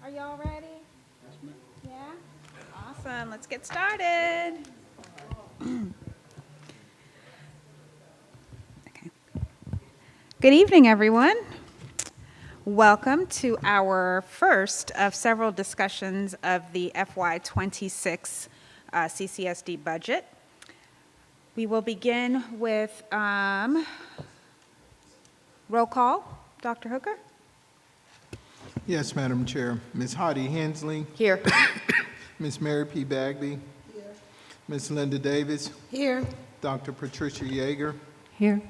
Are y'all ready? Yeah? Awesome. Let's get started. Okay. Good evening, everyone. Welcome to our first of several discussions of the FY26 CCSD budget. We will begin with roll call. Dr. Hooker? Yes, Madam Chair. Ms. Hottie Hensley. Here. Ms. Mary P. Bagley. Here. Ms. Linda Davis. Here. Dr. Patricia Yeager. Here.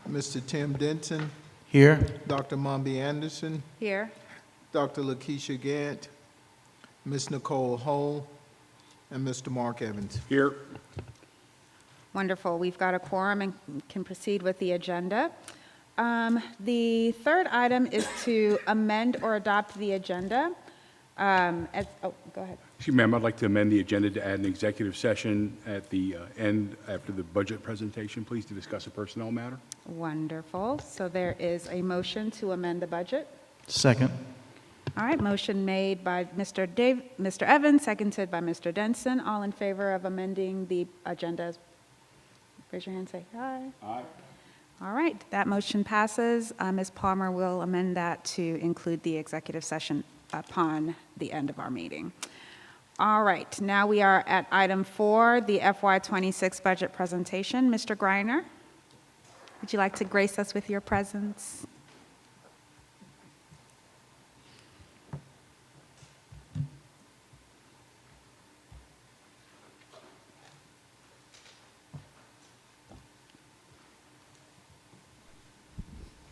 Mr. Tim Denson. Here. Dr. Mombi Anderson. Here. Dr. Lakeisha Gant. Ms. Nicole Hull. And Mr. Mark Evans. Here. Wonderful. We've got a quorum and can proceed with the agenda. The third item is to amend or adopt the agenda. Go ahead. Excuse me, ma'am, I'd like to amend the agenda to add an executive session at the end after the budget presentation, please, to discuss a personnel matter. Wonderful. So there is a motion to amend the budget. Second. All right, motion made by Mr. Evans, seconded by Mr. Denson. All in favor of amending the agenda? Raise your hand, say aye. Aye. All right, that motion passes. Ms. Palmer will amend that to include the executive session upon the end of our meeting. All right, now we are at item 4, the FY26 budget presentation. Mr. Greiner, would you like to grace us with your presence?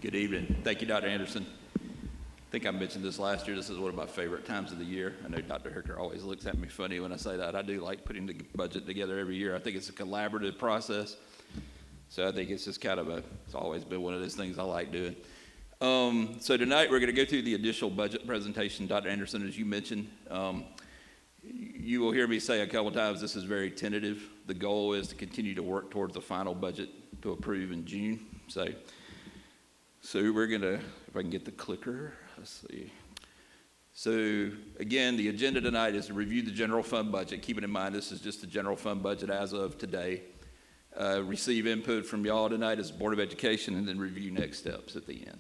Good evening. Thank you, Dr. Anderson. I think I mentioned this last year. This is one of my favorite times of the year. I know Dr. Hooker always looks at me funny when I say that. I do like putting the budget together every year. I think it's a collaborative process. So I think it's just it's always been one of those things I like doing. So tonight we're going to go through the initial budget presentation. Dr. Anderson, as you mentioned, you will hear me say a couple times this is very tentative. The goal is to continue to work towards the final budget to approve in June. So we're going to, if I can get the clicker, let's see. So again, the agenda tonight is to review the general fund budget. Keeping in mind this is just the general fund budget as of today. Receive input from y'all tonight as Board of Education and then review next steps at the end.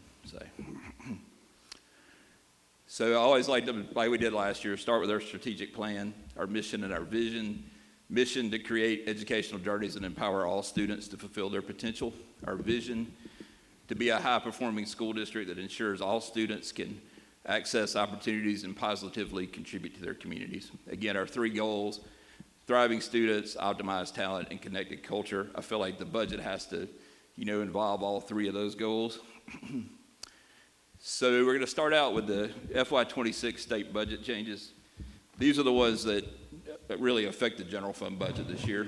So I always like to, like we did last year, start with our strategic plan, our mission and our vision. Mission to create educational journeys and empower all students to fulfill their potential. Our vision to be a high-performing school district that ensures all students can access opportunities and positively contribute to their communities. Again, our 3 goals: thriving students, optimized talent, and connected culture. I feel like the budget has to, involve all 3 of those goals. So we're going to start out with the FY26 state budget changes. These are the ones that really affect the general fund budget this year.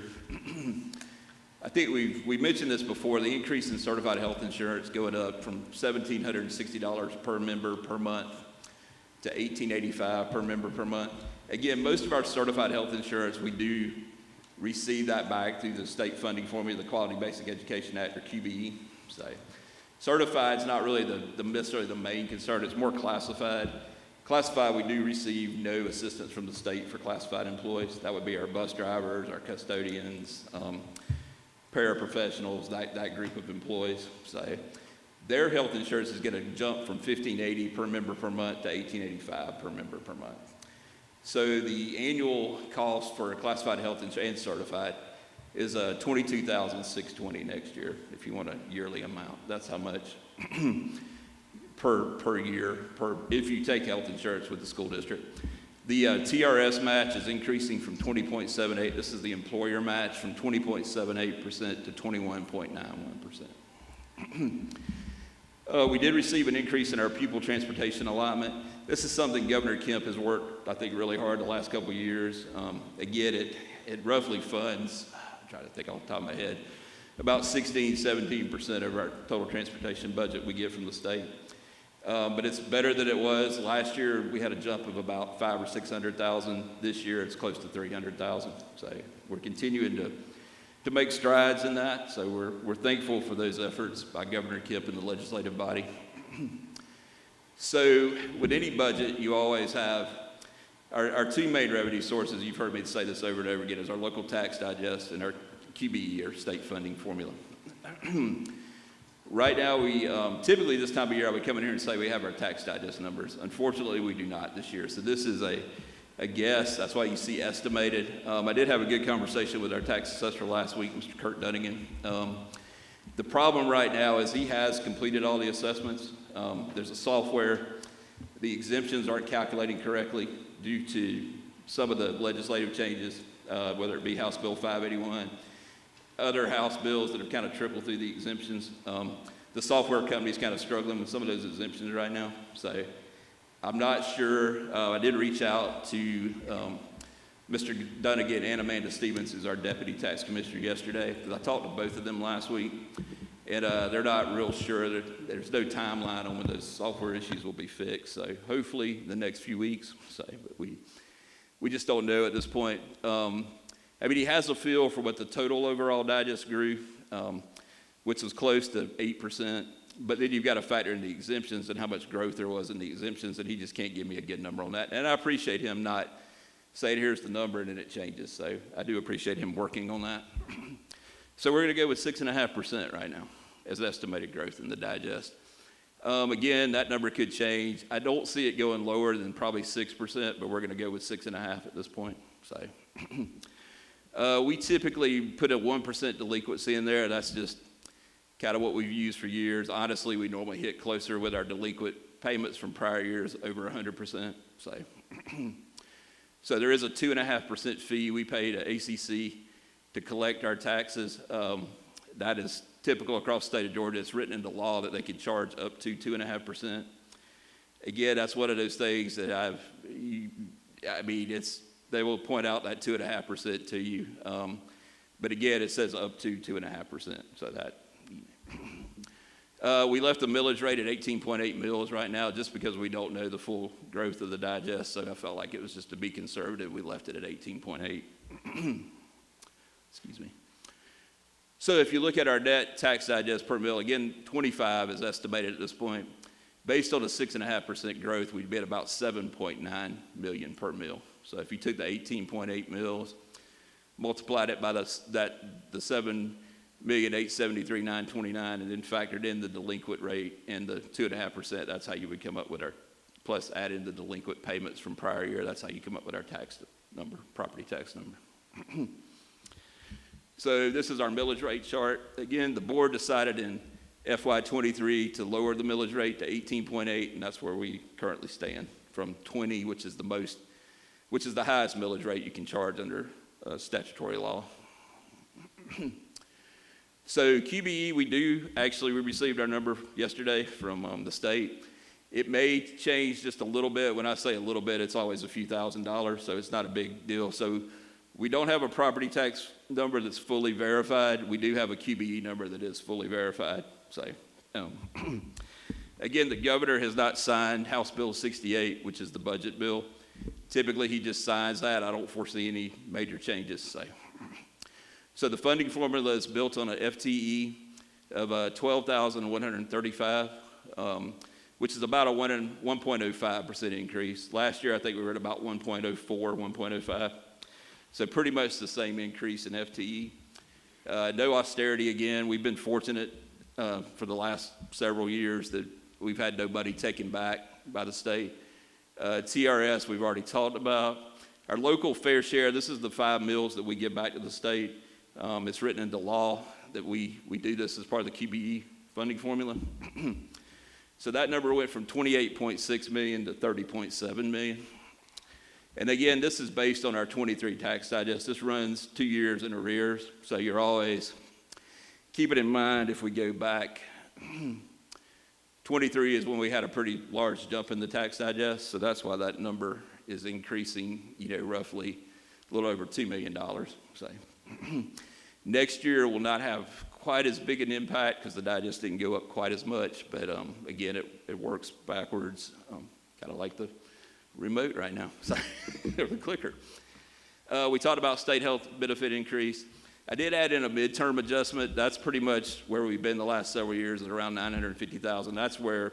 I think we mentioned this before, the increase in certified health insurance going up from $1,760 per member per month to $1,885 per member per month. Again, most of our certified health insurance, we do receive that back through the state funding formula, the Quality Basic Education Act, or QBE. So certified is not really necessarily the main concern, it's more classified. Classified, we do receive no assistance from the state for classified employees. That would be our bus drivers, our custodians, paraprofessionals, that group of employees. So their health insurance is going to jump from $1,580 per member per month to $1,885 per member per month. So the annual cost for a classified health insurance and certified is $22,620 next year if you want a yearly amount. That's how much per year if you take health insurance with the school district. The TRS match is increasing from 20.78, this is the employer match, from 20.78% to 21.91%. We did receive an increase in our pupil transportation allotment. This is something Governor Kemp has worked, I think, really hard the last couple of years. Again, it roughly funds, I'm trying to think off the top of my head, about 17% of our total transportation budget we get from the state. But it's better than it was. Last year, we had a jump of about $500,000 or $600,000. This year, it's close to $300,000. So we're continuing to make strides in that. So we're thankful for those efforts by Governor Kemp and the legislative body. So with any budget, you always have Our two main revenue sources, you've heard me say this over and over again, is our local tax digest and our QBE, or state funding formula. Right now, we typically this time of year, I would come in here and say we have our tax digest numbers. Unfortunately, we do not this year. So this is a guess. That's why you see estimated. I did have a good conversation with our tax assessor last week, Mr. Kurt Dunnigan. The problem right now is he has completed all the assessments. There's a software. The exemptions aren't calculating correctly due to some of the legislative changes, whether it be House Bill 581, other House bills that have kind of trickled through the exemptions. The software company's kind of struggling with some of those exemptions right now. So I'm not sure. I did reach out to Mr. Dunnigan and Amanda Stevens, who's our deputy tax commissioner, yesterday, because I talked to both of them last week. And they're not real sure. There's no timeline on when those software issues will be fixed. So hopefully the next few weeks. So, but we just don't know at this point. I mean, he has a feel for what the total overall digest grew, which was close to 8%. But then you've got to factor in the exemptions and how much growth there was in the exemptions, and he just can't give me a good number on that. And I appreciate him not saying, here's the number, and then it changes. So I do appreciate him working on that. So we're going to go with 6.5% right now as estimated growth in the digest. Again, that number could change. I don't see it going lower than probably 6%, but we're going to go with 6.5 at this point. So we typically put a 1% delinquency in there. That's just kind of what we've used for years. Honestly, we normally hit closer with our delinquent payments from prior years, over 100%. So there is a 2.5% fee we pay to ACC to collect our taxes. That is typical across the state of Georgia. It's written into law that they can charge up to 2.5%. Again, that's one of those things that they will point out that 2.5% to you. But again, it says up to 2.5%. So that, we left the millage rate at 18.8 mills right now just because we don't know the full growth of the digest. So I felt like it was just to be conservative. We left it at 18.8. Excuse me. So if you look at our net tax digest per mill, again, 25 is estimated at this point. Based on a 6.5% growth, we'd be at about 7.9 million per mill. So if you took the 18.8 mills, multiplied it by the 7,873,929, and then factored in the delinquent rate and the 2.5%, that's how you would come up with our, plus add in the delinquent payments from prior year, that's how you come up with our tax number, property tax number. So this is our millage rate chart. Again, the board decided in FY23 to lower the millage rate to 18.8, and that's where we currently stand from 20, which is the highest millage rate you can charge under statutory law. So QBE, we received our number yesterday from the state. It may change just a little bit. When I say a little bit, it's always a few $1,000s, so it's not a big deal. So we don't have a property tax number that's fully verified. We do have a QBE number that is fully verified. So, again, the governor has not signed House Bill 68, which is the budget bill. Typically, he just signs that. I don't foresee any major changes. So the funding formula is built on an FTE of 12,135, which is about a 1.05% increase. Last year, I think we were at about 1.04, 1.05. So pretty much the same increase in FTE. No austerity again. We've been fortunate for the last several years that we've had nobody taken back by the state. TRS, we've already talked about. Our local fair share, this is the 5 mills that we give back to the state. It's written into law that we do this as part of the QBE funding formula. So that number went from 28.6 million to 30.7 million. And again, this is based on our 23 tax digest. This runs 2 years in arrears, so you're always, keep it in mind if we go back. 23 is when we had a pretty large jump in the tax digest, so that's why that number is increasing, roughly a little over $2 million. So next year will not have quite as big an impact because the digest didn't go up quite as much, but again, it works backwards, kind of like the remote right now, or the clicker. We talked about state health benefit increase. I did add in a midterm adjustment. That's pretty much where we've been the last several years at around $950,000. That's where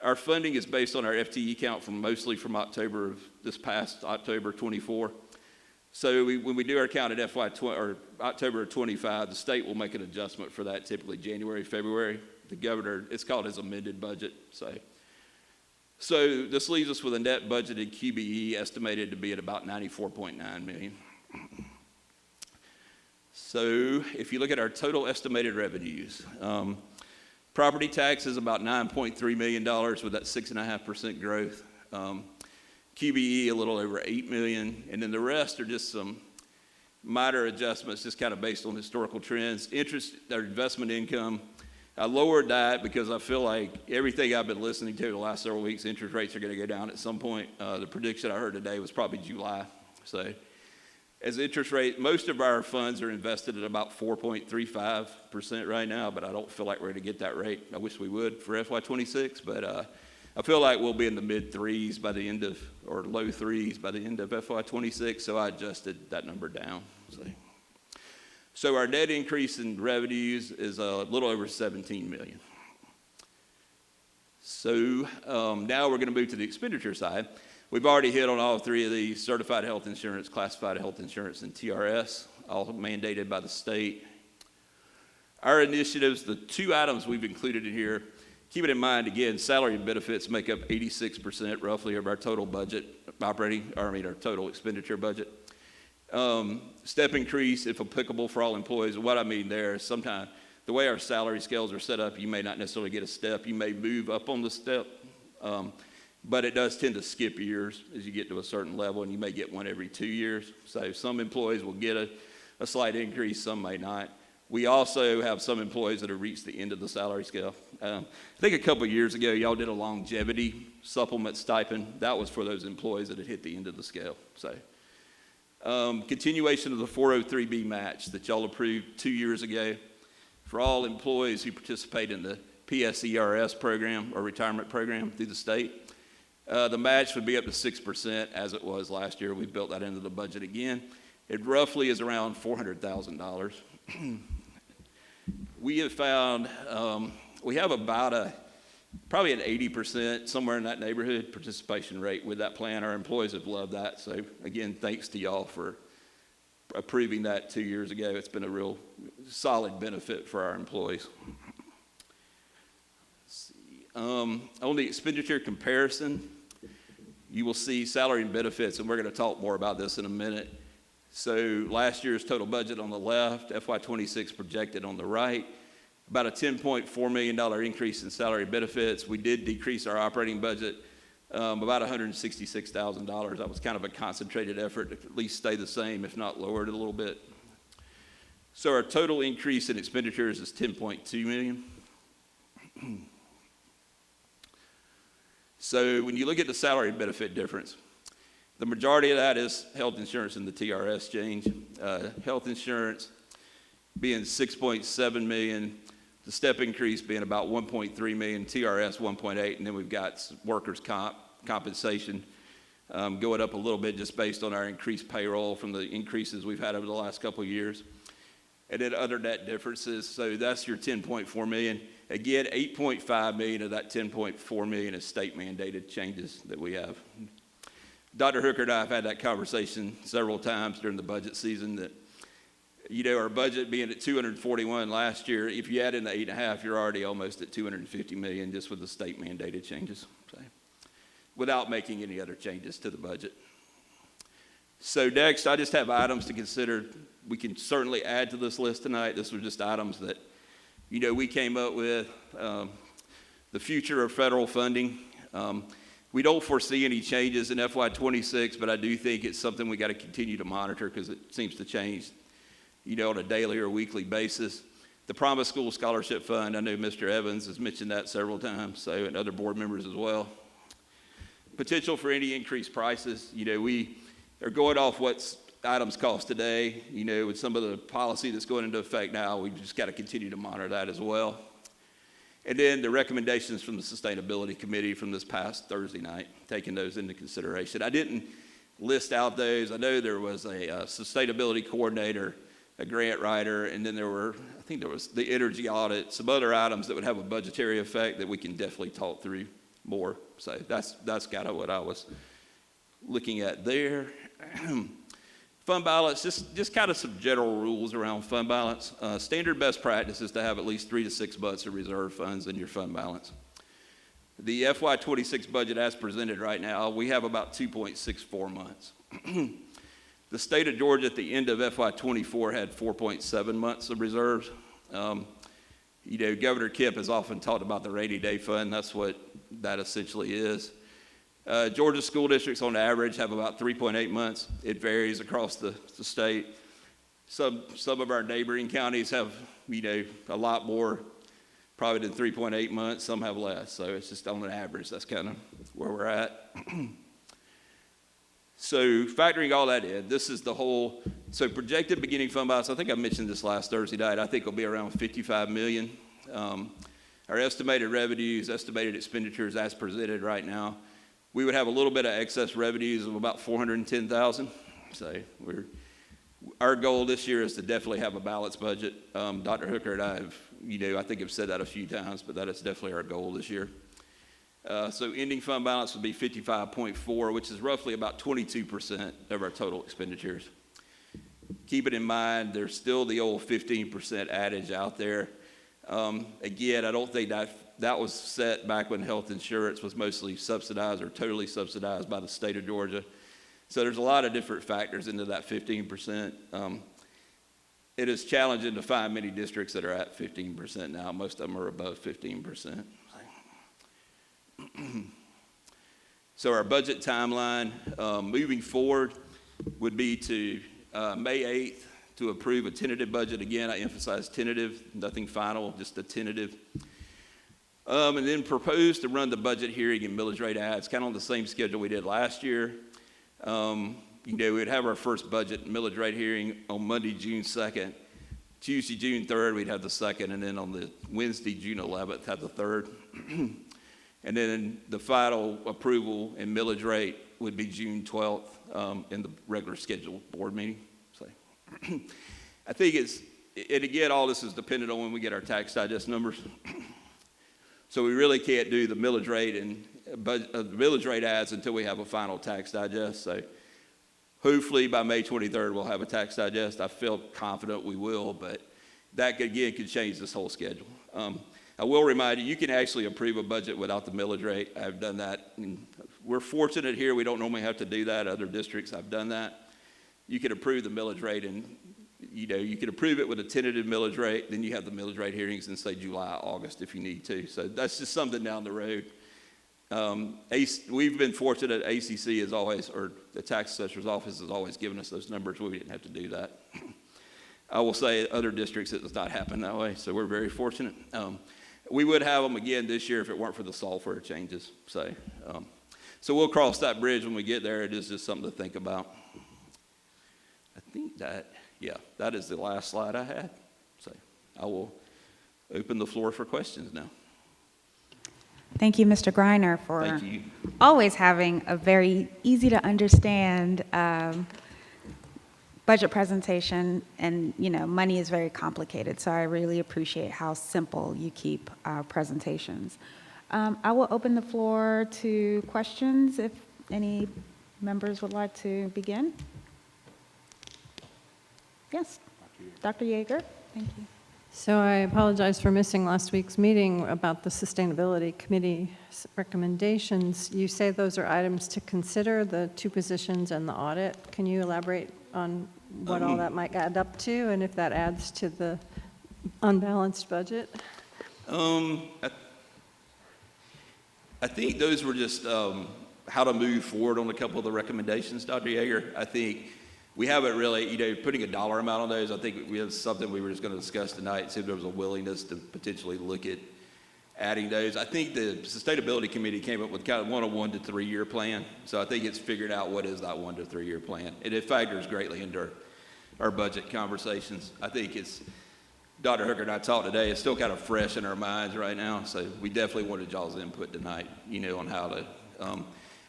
Our funding is based on our FTE count mostly from this past October 24. So when we do our count at October of 25, the state will make an adjustment for that, typically January, February. The governor, it's called his amended budget. So this leaves us with a net budgeted QBE estimated to be at about $94.9 million. So if you look at our total estimated revenues, property tax is about $9.3 million with that 6.5% growth. QBE a little over $8 million, and then the rest are just some minor adjustments, just kind of based on historical trends. Interest or investment income, I lowered that because I feel like everything I've been listening to the last several weeks, interest rates are going to go down at some point. The prediction I heard today was probably July. So as interest rate, most of our funds are invested at about 4.35% right now, but I don't feel like we're going to get that rate. I wish we would for FY26, but I feel like we'll be in the mid threes by the end of, or low threes by the end of FY26, so I adjusted that number down. So our net increase in revenues is a little over $17 million. So now we're going to move to the expenditure side. We've already hit on all three of these: certified health insurance, classified health insurance, and TRS, all mandated by the state. Our initiatives, the two items we've included in here, keep it in mind, again, salary and benefits make up 86% roughly of our total budget, our total expenditure budget. Step increase, if applicable for all employees. What I mean there is sometimes the way our salary scales are set up, you may not necessarily get a step. You may move up on the step, but it does tend to skip years as you get to a certain level, and you may get one every 2 years. So some employees will get a slight increase, some may not. We also have some employees that have reached the end of the salary scale. I think a couple of years ago, y'all did a longevity supplement stipend. That was for those employees that had hit the end of the scale. So continuation of the 403B match that y'all approved 2 years ago for all employees who participate in the PSERS program or retirement program through the state. The match would be up to 6% as it was last year. We built that into the budget again. It roughly is around $400,000. We have found we have about probably an 80%, somewhere in that neighborhood, participation rate with that plan. Our employees have loved that. So again, thanks to y'all for approving that 2 years ago. It's been a real solid benefit for our employees. On the expenditure comparison, you will see salary and benefits, and we're going to talk more about this in a minute. So last year's total budget on the left, FY26 projected on the right, about a $10.4 million increase in salary and benefits. We did decrease our operating budget about $166,000. That was kind of a concentrated effort to at least stay the same, if not lower it a little bit. So our total increase in expenditures is $10.2 million. So when you look at the salary and benefit difference, the majority of that is health insurance and the TRS change. Health insurance being $6.7 million, the step increase being about $1.3 million, TRS 1.8, and then we've got workers' compensation going up a little bit just based on our increased payroll from the increases we've had over the last couple of years. And then other net differences, so that's your $10.4 million. Again, $8.5 million of that $10.4 million is state mandated changes that we have. Dr. Hooker and I have had that conversation several times during the budget season that, you know, our budget being at 241 last year, if you add in the 8.5, you're already almost at 250 million just with the state mandated changes, so, without making any other changes to the budget. So next, I just have items to consider. We can certainly add to this list tonight. This were just items that, you know, we came up with. The future of federal funding. We don't foresee any changes in FY26, but I do think it's something we got to continue to monitor because it seems to change, you know, on a daily or weekly basis. The Promise School Scholarship Fund, I know Mr. Evans has mentioned that several times, so, and other board members as well. Potential for any increased prices. You know, we are going off what items cost today, you know, with some of the policy that's going into effect now. We just got to continue to monitor that as well. And then the recommendations from the Sustainability Committee from this past Thursday night, taking those into consideration. I didn't list out those. I know there was a sustainability coordinator, a grant writer, and then I think there was the energy audit, some other items that would have a budgetary effect that we can definitely talk through more. So that's kind of what I was looking at there. Fund balance, just kind of some general rules around fund balance. Standard best practice is to have at least 3 to 6 months of reserve funds in your fund balance. The FY26 budget as presented right now, we have about 2.64 months. The state of Georgia at the end of FY24 had 4.7 months of reserves. Governor Kemp has often talked about the rainy day fund. That's what that essentially is. Georgia school districts on average have about 3.8 months. It varies across the state. Some of our neighboring counties have, a lot more, probably than 3.8 months. Some have less. So it's just on an average. That's kind of where we're at. So factoring all that in, this is the whole, so projected beginning fund balance, I think I mentioned this last Thursday night, I think will be around 55 million. Our estimated revenues, estimated expenditures as presented right now, we would have a little bit of excess revenues of about 410,000. So our goal this year is to definitely have a balanced budget. Dr. Hooker and I have, I think have said that a few times, but that is definitely our goal this year. So ending fund balance would be 55.4, which is roughly about 22% of our total expenditures. Keep it in mind, there's still the old 15% adage out there. Again, I don't think that was set back when health insurance was mostly subsidized or totally subsidized by the state of Georgia. So there's a lot of different factors into that 15%. It is challenging to find many districts that are at 15% now. Most of them are above 15%. So our budget timeline moving forward would be to May 8th to approve a tentative budget. Again, I emphasize tentative, nothing final, just a tentative. And then propose to run the budget hearing and millage rate ads, kind of on the same schedule we did last year. We would have our first budget and millage rate hearing on Monday, June 2nd. Tuesday, June 3rd, we'd have the second, and then on the Wednesday, June 11th, have the third. And then the final approval and millage rate would be June 12th in the regular scheduled board meeting. So I think and again, all this is dependent on when we get our tax digest numbers. So we really can't do the millage rate and millage rate ads until we have a final tax digest. So hopefully by May 23rd, we'll have a tax digest. I feel confident we will, but that again could change this whole schedule. I will remind you, you can actually approve a budget without the millage rate. I've done that. And we're fortunate here. We don't normally have to do that. Other districts, I've done that. You can approve the millage rate, and you can approve it with a tentative millage rate. Then you have the millage rate hearings in, say, July, August, if you need to. So that's just something down the road. We've been fortunate. ACC is always, or the tax assessor's office has always given us those numbers. We didn't have to do that. I will say other districts, it does not happen that way. So we're very fortunate. We would have them again this year if it weren't for the software changes. So we'll cross that bridge when we get there. It is just something to think about. I think that is the last slide I had. So I will open the floor for questions now. Thank you, Mr. Greiner, for Thank you. always having a very easy to understand budget presentation, and money is very complicated, so I really appreciate how simple you keep our presentations. I will open the floor to questions if any members would like to begin. Yes, Dr. Yeager, thank you. So I apologize for missing last week's meeting about the Sustainability Committee's recommendations. You say those are items to consider, the 2 positions and the audit. Can you elaborate on what all that might add up to, and if that adds to the unbalanced budget? I think those were just how to move forward on a couple of the recommendations, Dr. Yeager. I think we haven't really, putting a dollar amount on those. I think we have something we were just going to discuss tonight and see if there was a willingness to potentially look at adding those. I think the Sustainability Committee came up with kind of a 1 to 3 year plan. So I think it's figured out what is that 1 to 3 year plan. And it factors greatly into our budget conversations. I think it's, Dr. Hooker and I talked today, it's still kind of fresh in our minds right now. So we definitely wanted y'all's input tonight, on how to,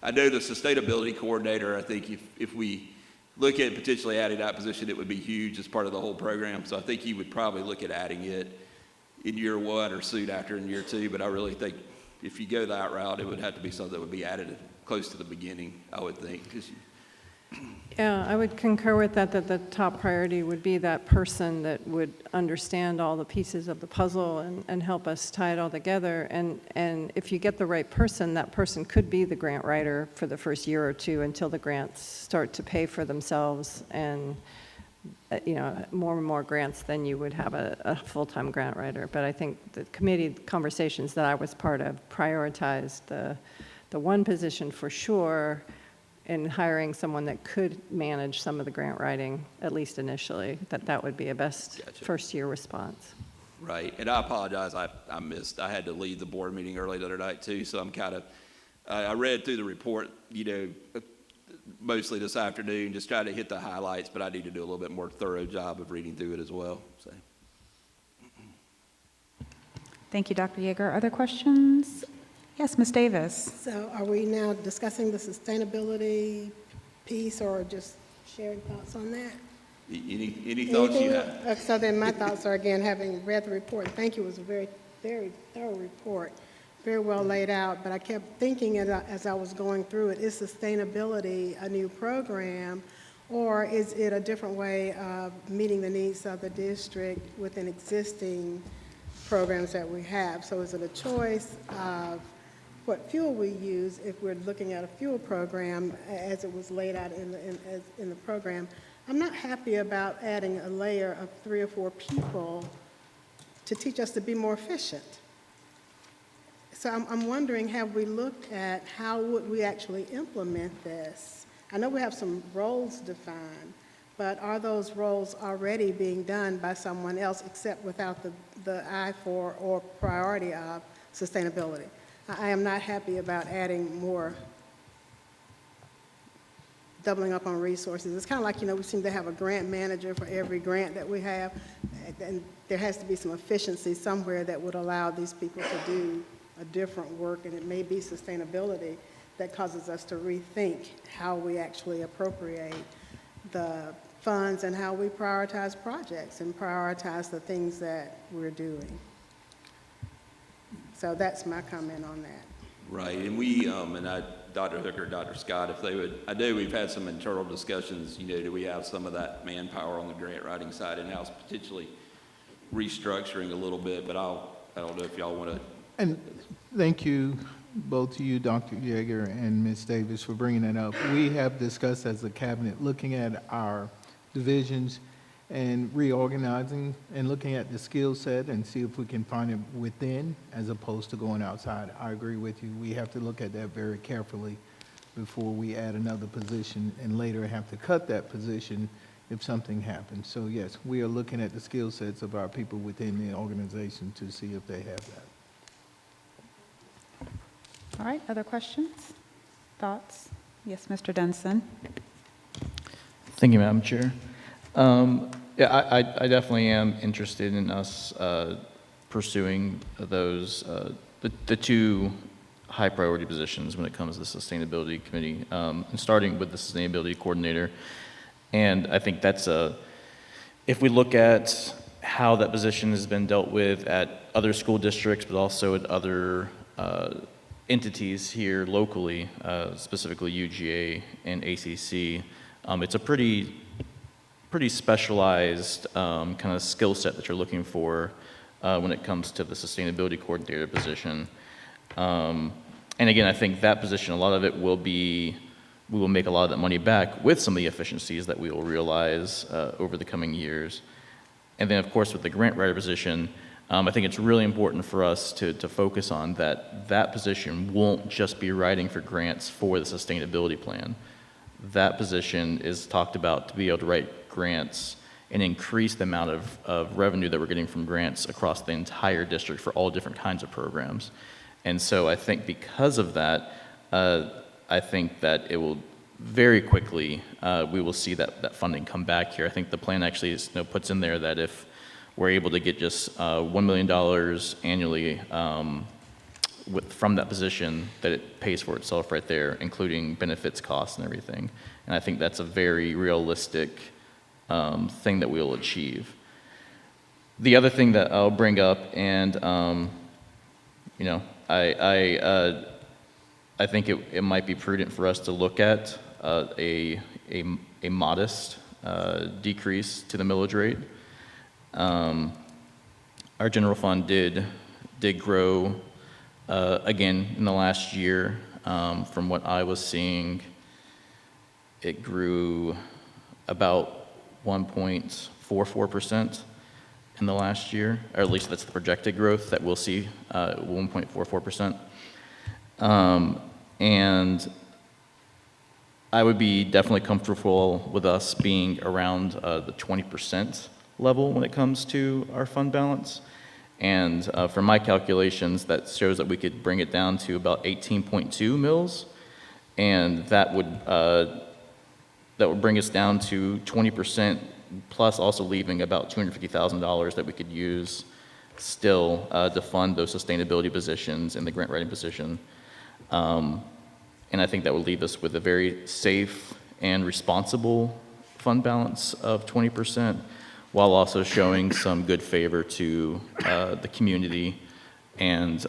I know the Sustainability Coordinator, I think if we look at potentially adding that position, it would be huge as part of the whole program. So I think you would probably look at adding it in year 1 or soon after in year 2, but I really think if you go that route, it would have to be something that would be added close to the beginning, I would think, 'cause Yeah, I would concur with that, that the top priority would be that person that would understand all the pieces of the puzzle and help us tie it all together. And if you get the right person, that person could be the grant writer for the first year or two until the grants start to pay for themselves. And, more and more grants, then you would have a full-time grant writer. But I think the committee conversations that I was part of prioritized the one position for sure, and hiring someone that could manage some of the grant writing, at least initially, that would be a best Gotcha. first-year response. right. And I apologize, I had to leave the board meeting early the other night too, so I'm kind of, I read through the report, mostly this afternoon, just trying to hit the highlights, but I need to do a little bit more thorough job of reading through it as well, so. Thank you, Dr. Yeager. Other questions? Yes, Ms. Davis. So are we now discussing the sustainability piece or just sharing thoughts on that? Any thoughts you have? Anything? So then my thoughts are, again, having read the report, thank you, it was a very, very thorough report, very well laid out, but I kept thinking as I was going through it, is sustainability a new program, or is it a different way of meeting the needs of the district within existing programs that we have? So is it a choice of what fuel we use if we're looking at a fuel program as it was laid out in the program? I'm not happy about adding a layer of 3 or 4 people to teach us to be more efficient. So I'm wondering, have we looked at how would we actually implement this? I know we have some roles defined, but are those roles already being done by someone else except without the eye for or priority of sustainability? I am not happy about adding more, doubling up on resources. It's kind of like, we seem to have a grant manager for every grant that we have, and there has to be some efficiency somewhere that would allow these people to do a different work, and it may be sustainability that causes us to rethink how we actually appropriate the funds and how we prioritize projects and prioritize the things that we're doing. So that's my comment on that. Right, and Dr. Hooker, Dr. Scott, if they would, I know we've had some internal discussions, do we have some of that manpower on the grant writing side in-house, potentially restructuring a little bit, but I don't know if y'all want to. And thank you, both of you, Dr. Yeager and Ms. Davis, for bringing that up. We have discussed as a cabinet, looking at our divisions and reorganizing and looking at the skill set and see if we can find it within as opposed to going outside. I agree with you. We have to look at that very carefully before we add another position and later have to cut that position if something happens. So yes, we are looking at the skill sets of our people within the organization to see if they have that. All right, other questions, thoughts? Yes, Mr. Dunson. Thank you, Madam Chair. I definitely am interested in us pursuing those, the 2 high priority positions when it comes to the Sustainability Committee, and starting with the Sustainability Coordinator. And I think that's if we look at how that position has been dealt with at other school districts, but also at other entities here locally, specifically UGA and ACC, it's a pretty specialized kind of skill set that you're looking for when it comes to the Sustainability Coordinator position. And again, I think that position, a lot of it will be, we will make a lot of that money back with some of the efficiencies that we will realize over the coming years. And then, of course, with the grant writer position, I think it's really important for us to focus on that position won't just be writing for grants for the sustainability plan. That position is talked about to be able to write grants and increase the amount of revenue that we're getting from grants across the entire district for all different kinds of programs. And so I think because of that, I think that it will very quickly, we will see that funding come back here. I think the plan actually puts in there that if we're able to get just $1 million annually from that position, that it pays for itself right there, including benefits, costs, and everything. And I think that's a very realistic thing that we'll achieve. The other thing that I'll bring up, and I think it might be prudent for us to look at a modest decrease to the millage rate. Our general fund did grow again in the last year. From what I was seeing, it grew about 1.44% in the last year, or at least that's the projected growth that we'll see, 1.44%. And I would be definitely comfortable with us being around the 20% level when it comes to our fund balance. And from my calculations, that shows that we could bring it down to about 18.2 mils, and that would bring us down to 20%, plus also leaving about $250,000 that we could use still to fund those sustainability positions and the grant writing position. And I think that would leave us with a very safe and responsible fund balance of 20%, while also showing some good favor to the community and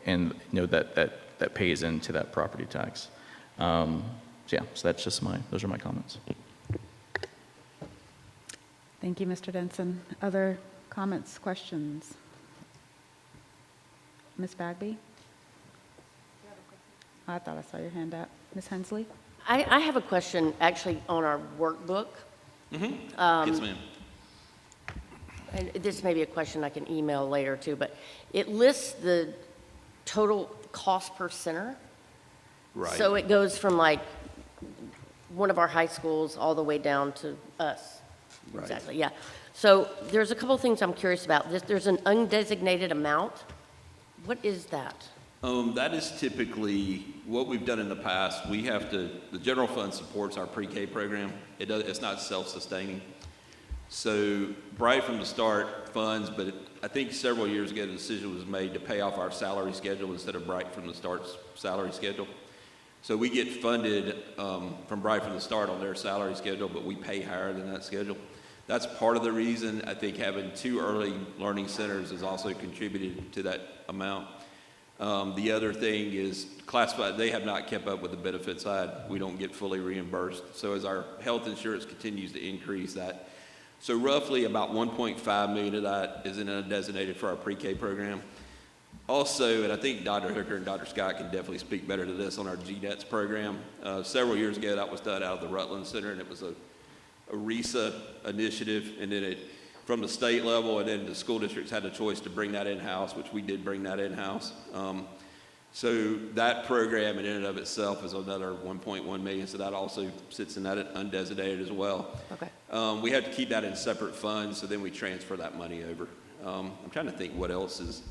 you know that pays into that property tax. So yeah, so that's just those are my comments. Thank you, Mr. Denson. Other comments, questions? Ms. Bagby? I thought I saw your hand up. Ms. Hensley? I have a question actually on our workbook. Yes, ma'am. And this may be a question I can email later too, but it lists the total cost per center. Right. So it goes from like one of our high schools all the way down to us. Right. Exactly, yeah. So there's a couple things I'm curious about. There's an undesignated amount. What is that? That is typically what we've done in the past. The general fund supports our pre-K program. It's not self-sustaining. So right from the start funds, but I think several years ago, the decision was made to pay off our salary schedule instead of right from the start's salary schedule. So we get funded from right from the start on their salary schedule, but we pay higher than that schedule. That's part of the reason I think having 2 early learning centers has also contributed to that amount. The other thing is classified, they have not kept up with the benefit side. We don't get fully reimbursed. So as our health insurance continues to increase that, so roughly about 1.5 million of that is in undesignated for our pre-K program. Also, and I think Dr. Hooker and Dr. Scott can definitely speak better to this on our GNETS program. Several years ago, that was done out of the Rutland Center, and it was a RESA initiative, and then from the state level, and then the school districts had the choice to bring that in-house, which we did bring that in-house. So that program in and of itself is another 1.1 million, so that also sits in that undesignated as well. Okay. We have to keep that in separate funds, so then we transfer that money over. I'm trying to think what else is.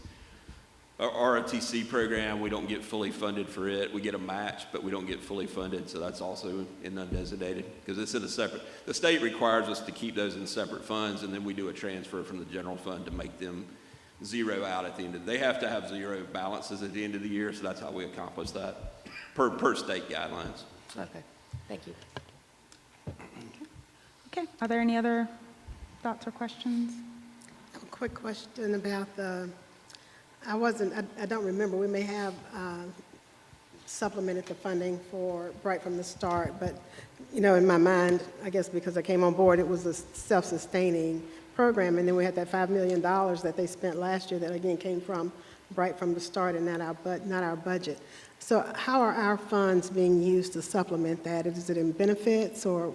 Our ROTC program, we don't get fully funded for it. We get a match, but we don't get fully funded, so that's also in undesignated because it's in a separate. The state requires us to keep those in separate funds, and then we do a transfer from the general fund to make them zero out at the end of. They have to have zero balances at the end of the year, so that's how we accomplish that per state guidelines. Okay, thank you. Okay, are there any other thoughts or questions? A quick question about I don't remember, we may have supplemented the funding for right from the start, but, you know, in my mind, I guess because I came on board, it was a self-sustaining program, and then we had that $5 million that they spent last year that again came from right from the start and not our budget. So how are our funds being used to supplement that? Is it in benefits, or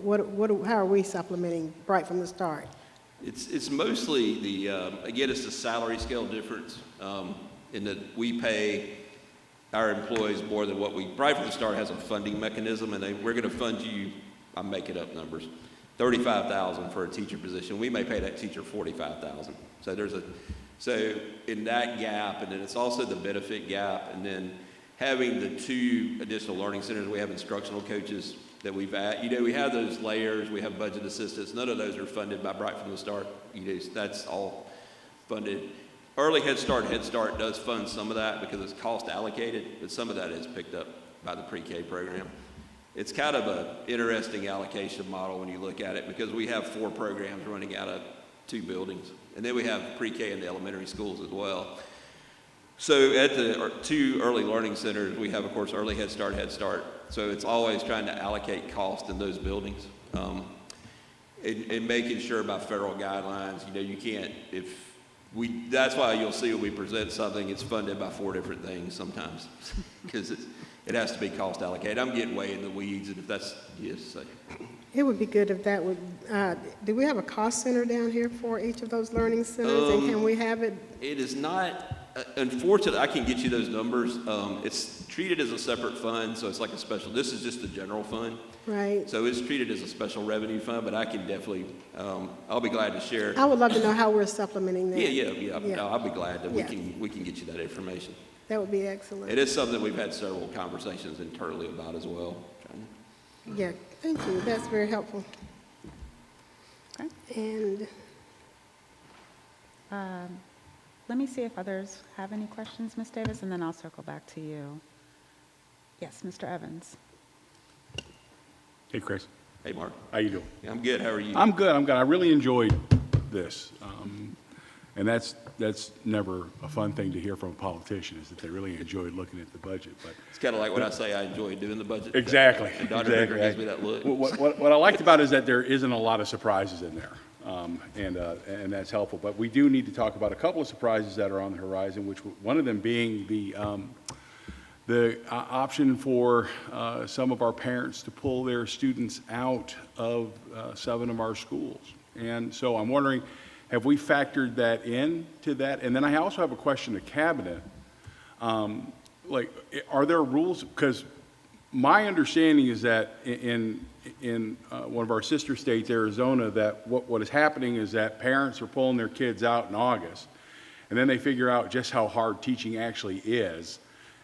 how are we supplementing right from the start? It's mostly again, it's the salary scale difference in that we pay our employees more than what right from the start has a funding mechanism, and we're going to fund you, I'm making up numbers, $35,000 for a teacher position. We may pay that teacher $45,000. So in that gap, and then it's also the benefit gap, and then having the 2 additional learning centers, we have instructional coaches that we've had. You know, we have those layers, we have budget assistance. None of those are funded by right from the start. You know, that's all funded. Early Head Start does fund some of that because it's cost allocated, but some of that is picked up by the pre-K program. It's kind of an interesting allocation model when you look at it because we have 4 programs running out of 2 buildings. And then we have pre-K in the elementary schools as well. So at the two early learning centers, we have, of course, Early Head Start. So it's always trying to allocate cost in those buildings. And making sure by federal guidelines, you can't, that's why you'll see when we present something, it's funded by 4 different things sometimes, because it has to be cost allocated. I'm getting way in the weeds, and if that's, yes, so. It would be good if that would, do we have a cost center down here for each of those learning centers? And can we have it? It is not, unfortunately, I can get you those numbers. It's treated as a separate fund, so it's like a special, this is just the general fund. Right. So it's treated as a special revenue fund, but I can definitely, I'll be glad to share. I would love to know how we're supplementing that. Yeah. Yeah. No, I'll be glad that Yeah. we can get you that information. That would be excellent. It is something we've had several conversations internally about as well. Yeah, thank you. That's very helpful. Okay. And Let me see if others have any questions, Ms. Davis, and then I'll circle back to you. Yes, Mr. Evans. Hey, Chris. Hey, Mark. How you doing? I'm good. How are you? I'm good. I really enjoyed this. And that's never a fun thing to hear from a politician, is that they really enjoyed looking at the budget. But It's kind of like when I say I enjoy doing the budget. exactly. And Dr. Baker gives me that look. What I liked about it is that there isn't a lot of surprises in there, and that's helpful. But we do need to talk about a couple of surprises that are on the horizon, which one of them being the option for some of our parents to pull their students out of 7 of our schools. And so I'm wondering, have we factored that into that? And then I also have a question to Cabinet. Are there rules? Because my understanding is that in one of our sister states, Arizona, that what is happening is that parents are pulling their kids out in August, and then they figure out just how hard teaching actually is,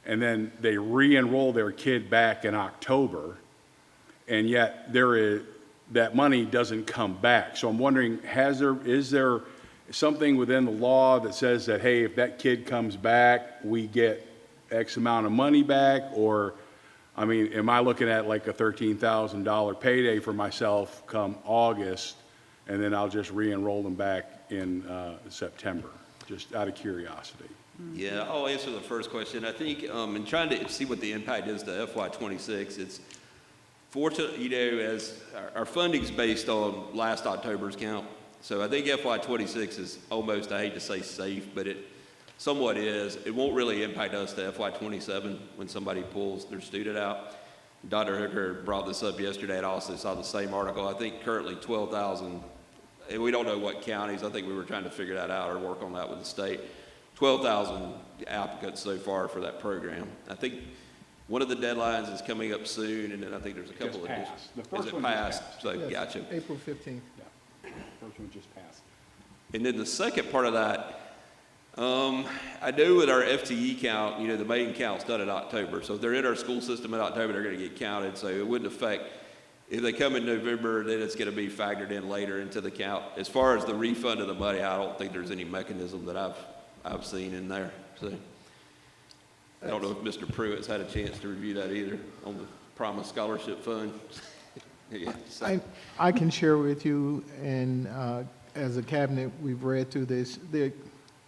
and then they re-enroll their kid back in October, and yet that money doesn't come back. So I'm wondering, is there something within the law that says that, hey, if that kid comes back, we get X amount of money back? Or, I mean, am I looking at like a $13,000 payday for myself come August, and then I'll just re-enroll them back in September, just out of curiosity? Yeah, I'll answer the first question. I think in trying to see what the impact is to FY26, it's fortunate, as our funding's based on last October's count. So I think FY26 is almost, I hate to say safe, but it somewhat is. It won't really impact us to FY27 when somebody pulls their student out. Dr. Hooker brought this up yesterday, and I also saw the same article. I think currently 12,000, and we don't know what counties. I think we were trying to figure that out or work on that with the state. 12,000 applicants so far for that program. I think one of the deadlines is coming up soon, and then I think there's a couple of passed. The Is first it one just passed? passed. So Yes, gotcha. April 15th. First one just passed. And then the second part of that, I know with our FTE count, the main count's done in October. So if they're in our school system in October, they're going to get counted. So it wouldn't affect, if they come in November, then it's going to be factored in later into the count. As far as the refund of the money, I don't think there's any mechanism that I've seen in there. So I don't know if Mr. Pruitt's had a chance to review that either on the Promise Scholarship Fund. Yeah, so. I can share with you, and as a cabinet, we've read through this.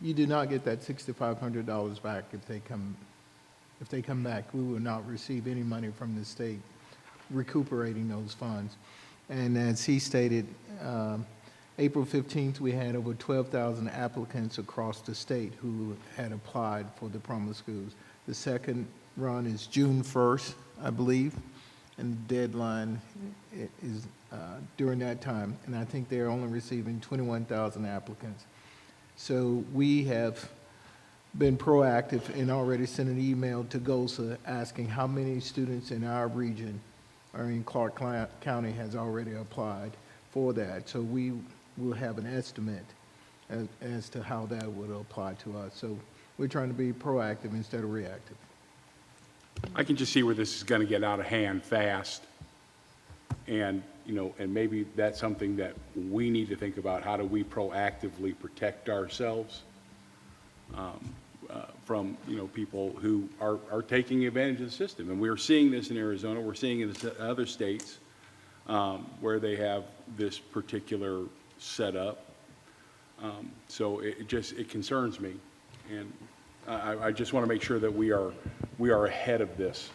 You do not get that $6,500 back if they come back. We will not receive any money from the state recuperating those funds. And as he stated, April 15th, we had over 12,000 applicants across the state who had applied for the Promise Schools. The second run is June 1st, I believe, and the deadline is during that time. And I think they're only receiving 21,000 applicants. So we have been proactive and already sent an email to GOSA asking how many students in our region or in Clark County has already applied for that. So we will have an estimate as to how that would apply to us. So we're trying to be proactive instead of reactive. I can just see where this is going to get out of hand fast. And, and maybe that's something that we need to think about. How do we proactively protect ourselves from, people who are taking advantage of the system? And we're seeing this in Arizona. We're seeing it in other states where they have this particular setup. So it concerns me. And I just want to make sure that we are ahead of this.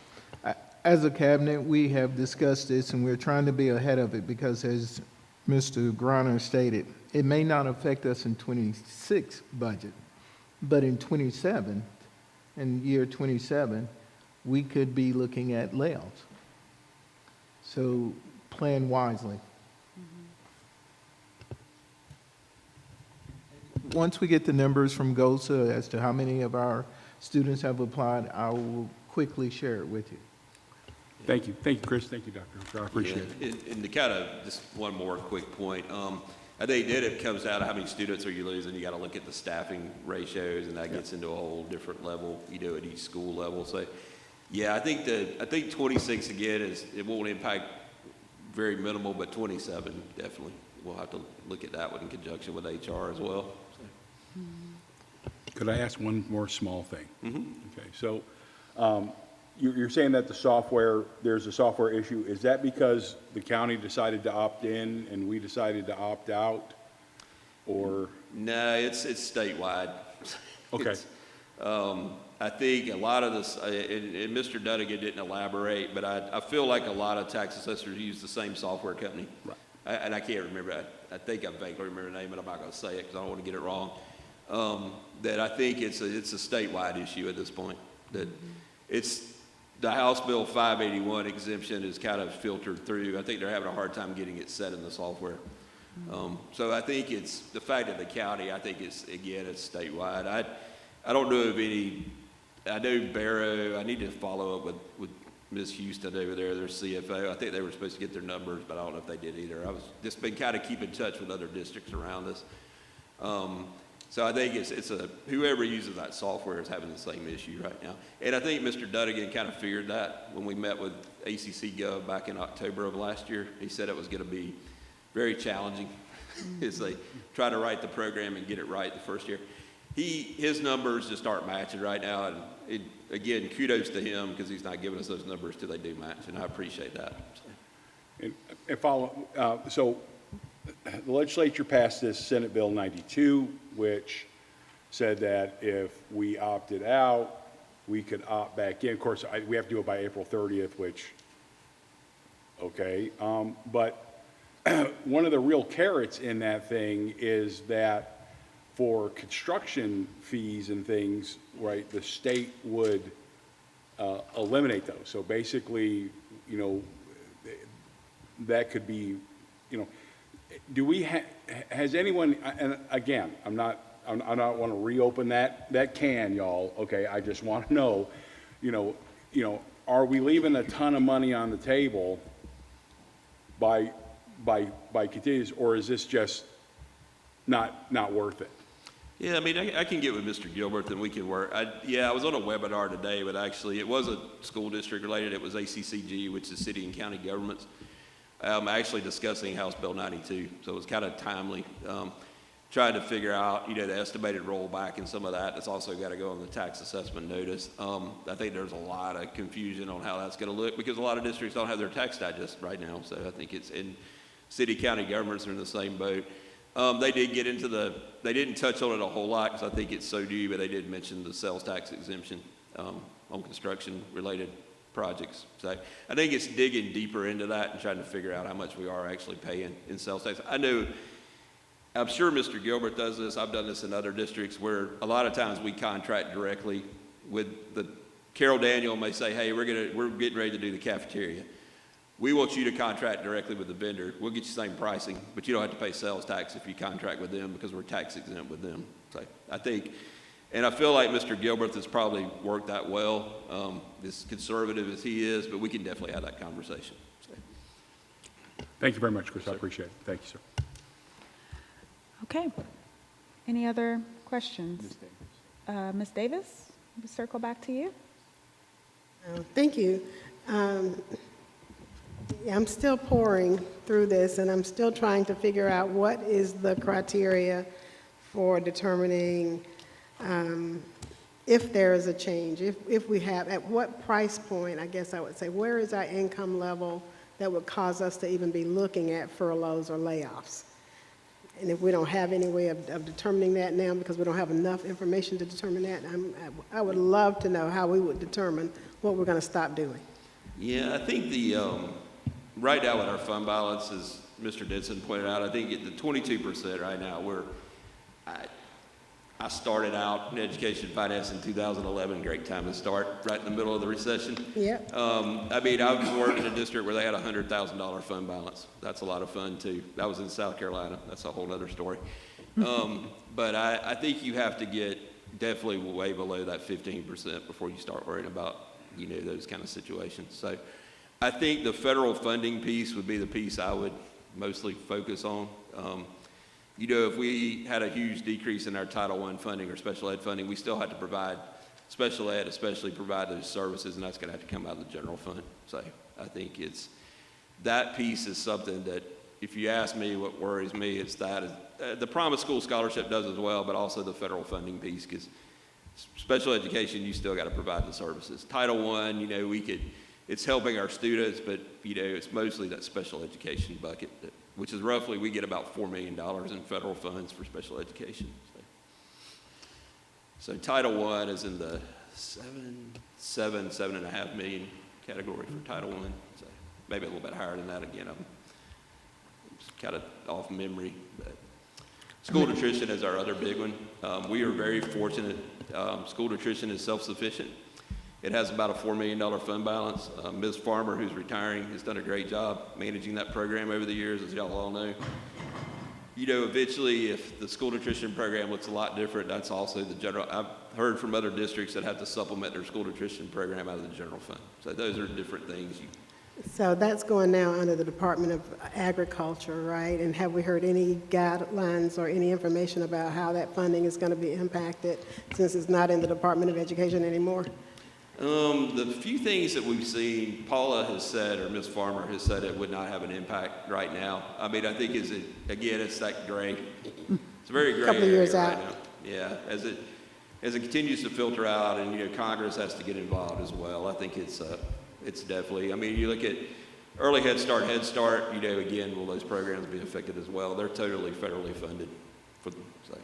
As a cabinet, we have discussed this, and we're trying to be ahead of it because, as Mr. Griner stated, it may not affect us in '26 budget, but in '27, in year '27, we could be looking at layoffs. So plan wisely. Once we get the numbers from GOSA as to how many of our students have applied, I will quickly share it with you. Thank you, Chris, thank you, Dr. I appreciate it. And to kind of, just one more quick point, I think then it comes down to how many students are you losing. You got to look at the staffing ratios, and that gets into a whole different level, at each school level. So, yeah, I think 26 again it won't impact very minimal, but 27 definitely. We'll have to look at that one in conjunction with HR as well. So. Could I ask one more small thing? Okay, so you're saying that there's a software issue. Is that because the county decided to opt in and we decided to opt out? Or? No, it's statewide. Okay. I think a lot of this, and Mr. Dunnigan didn't elaborate, but I feel like a lot of tax assessors use the same software company. Right. And I can't remember, I think I vaguely remember the name, but I'm not going to say it because I don't want to get it wrong. That I think it's a statewide issue at this point. That it's the House Bill 581 exemption is kind of filtered through. I think they're having a hard time getting it set in the software. So I think it's the fact that the county, I think it's statewide. I don't know of any, I know Barrow, I need to follow up with Ms. Houston over there, their CFO. I think they were supposed to get their numbers, but I don't know if they did either. I was just been kind of keep in touch with other districts around us. So I think it's whoever uses that software is having the same issue right now. And I think Mr. Dunnigan kind of figured that when we met with ACC Gov back in October of last year. He said it was going to be very challenging as they try to write the program and get it right the first year. His numbers just aren't matching right now. And again, kudos to him because he's not giving us those numbers till they do match, and I appreciate that. So the legislature passed this Senate Bill 92, which said that if we opted out, we could opt back in. Of course, we have to do it by April 30th, which, okay. But one of the real carrots in that thing is that for construction fees and things, right, the state would eliminate those. So basically, that could be, do we has anyone, and again, I don't want to reopen that can, y'all, okay? I just want to know, are we leaving a ton of money on the table by continuous, or is this just not worth it? Yeah, I mean, I can get with Mr. Gilbert and we can work. I was on a webinar today, but actually it wasn't school district related. It was ACCG, which is city and county governments. Actually discussing House Bill 92, so it was kind of timely. Trying to figure out, the estimated rollback and some of that. It's also got to go on the tax assessment notice. I think there's a lot of confusion on how that's going to look because a lot of districts don't have their tax digest right now. So I think it's in city, county governments are in the same boat. They did get into they didn't touch on it a whole lot because I think it's so new, but they did mention the sales tax exemption on construction related projects. So I think it's digging deeper into that and trying to figure out how much we are actually paying in sales tax. I'm sure Mr. Gilbert does this. I've done this in other districts where a lot of times we contract directly with Carol Daniel may say, hey, we're getting ready to do the cafeteria. We want you to contract directly with the vendor. We'll get you the same pricing, but you don't have to pay sales tax if you contract with them because we're tax exempt with them. So I think, and I feel like Mr. Gilbert has probably worked that well, as conservative as he is, but we can definitely have that conversation. So. Thank you very much, Chris. I appreciate it. Thank you, sir. Okay. Any other questions? Ms. Davis, we'll circle back to you. Thank you. I'm still pouring through this, and I'm still trying to figure out what is the criteria for determining if there is a change, if we have, at what price point, I guess I would say, where is our income level that would cause us to even be looking at furloughs or layoffs? And if we don't have any way of determining that now, because we don't have enough information to determine that, I would love to know how we would determine what we're going to stop doing. Yeah, I think right now with our fund balance, as Mr. Denson pointed out, I think at the 22% right now, I started out in education finance in 2011, great time to start, right in the middle of the recession. Yep. I mean, I've worked in a district where they had a $100,000 fund balance. That's a lot of fun too. That was in South Carolina. That's a whole other story. But I think you have to get definitely way below that 15% before you start worrying about, those kind of situations. So I think the federal funding piece would be the piece I would mostly focus on. If we had a huge decrease in our Title I funding or special ed funding, we still have to provide special ed, especially provide those services, and that's going to have to come out of the general fund. So I think that piece is something that, if you ask me what worries me, it's that. The Promise School Scholarship does as well, but also the federal funding piece, because special education, you still got to provide the services. Title I, it's helping our students, but, it's mostly that special education bucket which is roughly, we get about $4 million in federal funds for special education. So Title I is in the $7.5 million category for Title I. So maybe a little bit higher than that. Again, I'm kind of off memory. But school nutrition is our other big one. We are very fortunate. School nutrition is self-sufficient. It has about a $4 million fund balance. Ms. Farmer, who's retiring, has done a great job managing that program over the years, as y'all all know. Eventually, if the school nutrition program looks a lot different, that's also the general. I've heard from other districts that have to supplement their school nutrition program out of the general fund. So those are different things. So that's going now under the Department of Agriculture, right? And have we heard any guidelines or any information about how that funding is going to be impacted since it's not in the Department of Education anymore? The few things that we've seen, Paula has said, or Ms. Farmer has said, it would not have an impact right now. I mean, I think it's that gray. It's a very gray couple of years area right out. now. Yeah, as it continues to filter out, and Congress has to get involved as well. I think it's definitely. I mean, you look at early Head Start, again, will those programs be affected as well? They're totally federally funded for them. So.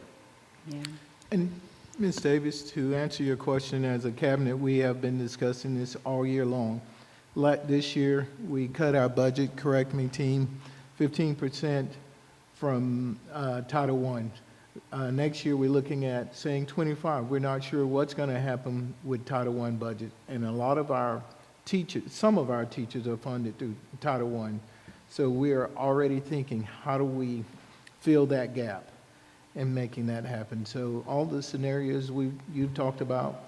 Yeah. And Ms. Davis, to answer your question, as a cabinet, we have been discussing this all year long. This year, we cut our budget, correct me, team, 15% from Title I. Next year, we're looking at saying 25. We're not sure what's going to happen with Title I budget. And a lot of our teachers, some of our teachers are funded through Title I. So we're already thinking, how do we fill that gap and making that happen? So all the scenarios you've talked about,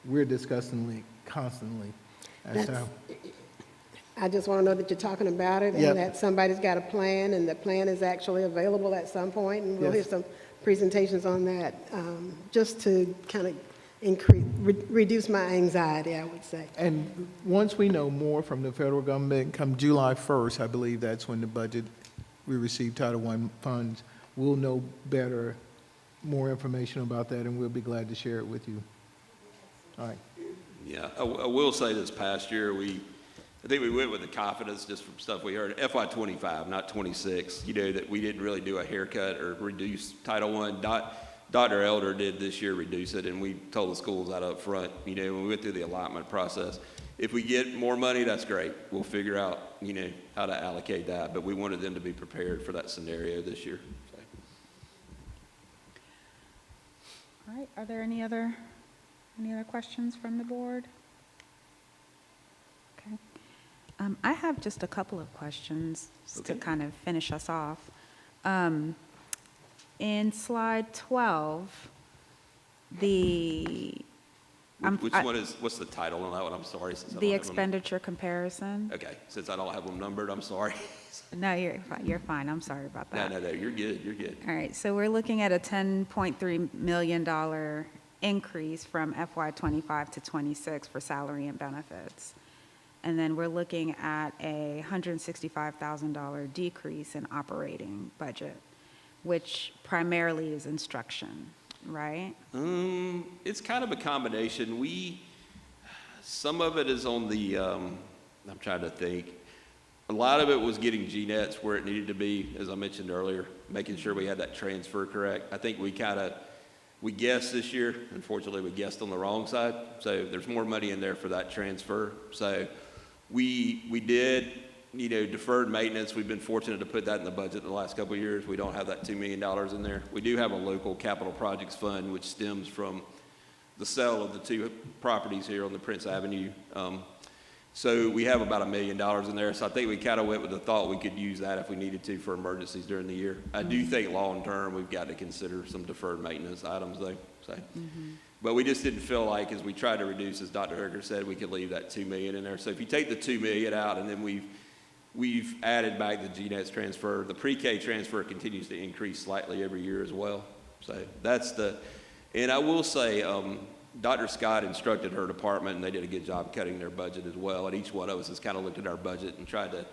we're discussing constantly. I just want to know that you're talking about it Yep. and that somebody's got a plan and the plan is actually available at some point, and we'll Yes. hear some presentations on that, just to kind of reduce my anxiety, I would say. And once we know more from the federal government, come July 1st, I believe that's when the budget, we receive Title I funds, we'll know better, more information about that, and we'll be glad to share it with you. All right. Yeah, I will say this past year, I think we went with the confidence just from stuff we heard. FY25, not 26, that we didn't really do a haircut or reduce Title I. Dr. Elder did this year reduce it, and we told the schools that up front, when we went through the allotment process. If we get more money, that's great. We'll figure out, how to allocate that, but we wanted them to be prepared for that scenario this year. So. All right, are there any other questions from the board? Okay. I have just a couple of questions to kind of finish us off. In slide 12, What's the title on that one? I'm sorry. the expenditure comparison. Okay, since I don't have them numbered, I'm sorry. No, you're fine. I'm sorry about that. No, you're good. All right, so we're looking at a $10.3 million increase from FY25 to 26 for salary and benefits. And then we're looking at a $165,000 decrease in operating budget, which primarily is instruction, right? It's kind of a combination. Some of it is on the, I'm trying to think. A lot of it was getting GNETs where it needed to be, as I mentioned earlier, making sure we had that transfer correct. I think we guessed this year. Unfortunately, we guessed on the wrong side. So there's more money in there for that transfer. So we did, deferred maintenance. We've been fortunate to put that in the budget the last couple of years. We don't have that $2 million in there. We do have a local capital projects fund, which stems from the sale of the 2 properties here on the Prince Avenue. So we have about $1 million in there. So I think we kind of went with the thought we could use that if we needed to for emergencies during the year. I do think long-term, we've got to consider some deferred maintenance items though. So, but we just didn't feel like, as we tried to reduce, as Dr. Hooker said, we could leave that $2 million in there. So if you take the $2 million out, and then we've added back the GNETs transfer, the pre-K transfer continues to increase slightly every year as well. So that's and I will say, Dr. Scott instructed her department, and they did a good job cutting their budget as well. And each one of us has kind of looked at our budget and tried to,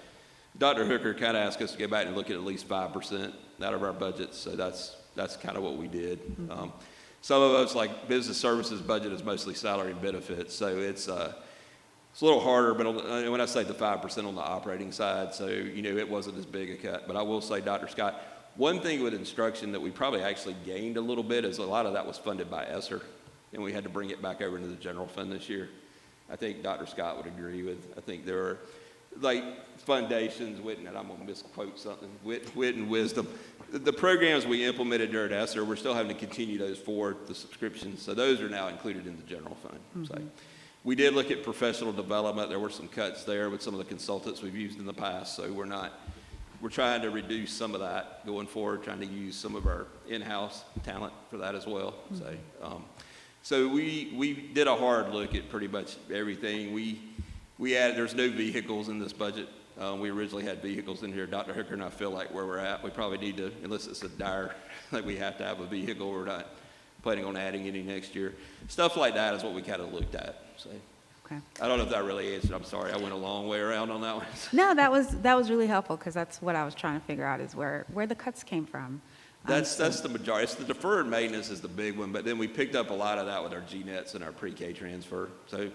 Dr. Hooker kind of asked us to go back and look at least 5% out of our budget. So that's kind of what we did. Some of us, like business services budget, is mostly salary and benefits. So it's a little harder, but when I say the 5% on the operating side, so, it wasn't as big a cut. But I will say, Dr. Scott, one thing with instruction that we probably actually gained a little bit is a lot of that was funded by ESSER, and we had to bring it back over into the general fund this year. I think Dr. Scott would agree with. I think there are, like, foundations, and I'm going to misquote something, wit and wisdom. The programs we implemented during ESSER, we're still having to continue those forward, the subscriptions. So those are now included in the general fund. So we did look at professional development. There were some cuts there with some of the consultants we've used in the past. So we're trying to reduce some of that going forward, trying to use some of our in-house talent for that as well. So we did a hard look at pretty much everything. We added, there's no vehicles in this budget. We originally had vehicles in here. Dr. Hooker and I feel like where we're at, we probably need to, unless it's a dire, like we have to have a vehicle, we're not planning on adding any next year. Stuff like that is what we kind of looked at. So Okay. I don't know if that really answered. I'm sorry, I went a long way around on that one. No, that was really helpful, because that's what I was trying to figure out, is where the cuts came from. That's the majority. It's the deferred maintenance is the big one, but then we picked up a lot of that with our GNETs and our pre-K transfer. So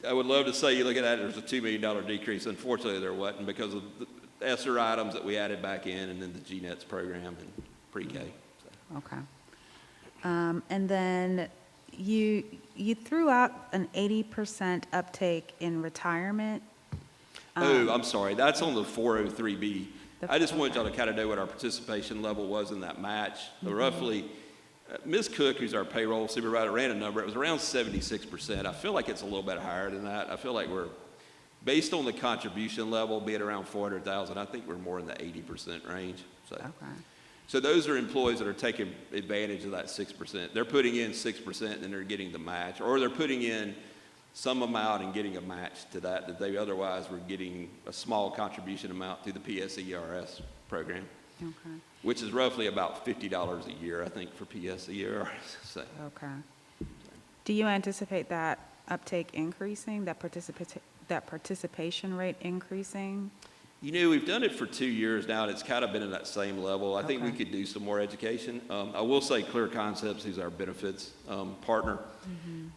I would love to say, you look at that, there's a $2 million decrease. Unfortunately, there wasn't, because of the ESSER items that we added back in, and then the GNETs program and pre-K. So. Okay. And then you threw out an 80% uptake in retirement. I'm sorry. That's on the 403B. I just wanted y'all to kind of know what our participation level was in that match. Roughly, Ms. Cook, who's our payroll supervisor, ran a number. It was around 76%. I feel like it's a little bit higher than that. I feel like we're, based on the contribution level being around 400,000, I think we're more in the 80% range. So. Okay. So those are employees that are taking advantage of that 6%. They're putting in 6% and they're getting the match, or they're putting in some amount and getting a match to that they otherwise were getting a small contribution amount through the PSERS program, which is roughly about $50 a year, I think, for PSERS. So. Okay. Do you anticipate that uptake increasing, that participation rate increasing? We've done it for 2 years now, and it's kind of been at that same level. I think we could do some more education. I will say Clear Concepts, who's our benefits partner,